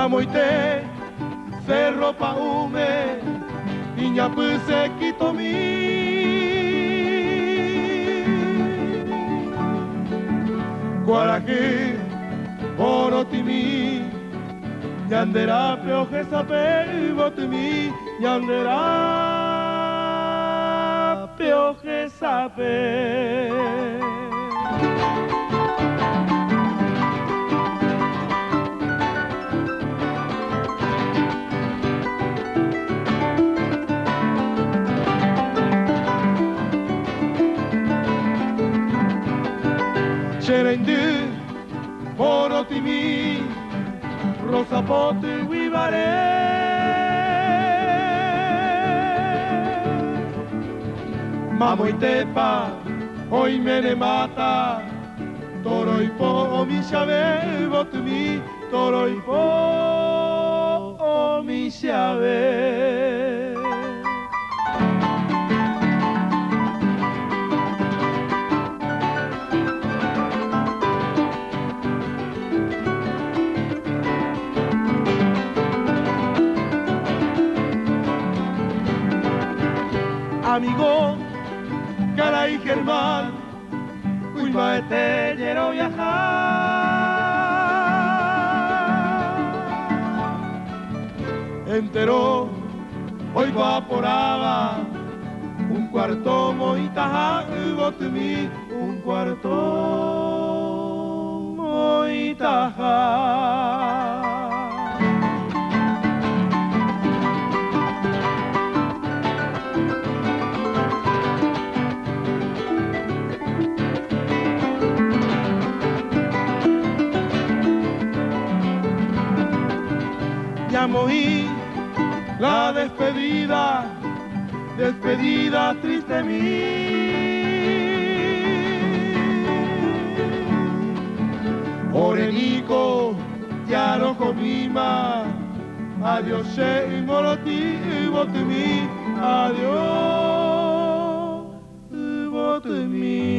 Mamoite, cerro paume, niña puse quito Guaraje, orotimi, yandera peoje sape, botimi, yandera peoje sape. Xerendu, orotimi, rosapote huibare. Mamoitepa, hoy me mata, toro y po mi xabe, botumi, toro y po mi xabe. Amigo, cara y Germán, uy maete quiero viajar. Entero, hoy vaporaba, un cuarto moitaja, botumi, un cuarto moitaja. Ya morí la despedida, despedida triste mí. Orenico, ya no comí más, adiós y moroti, botemi, adiós, botemi.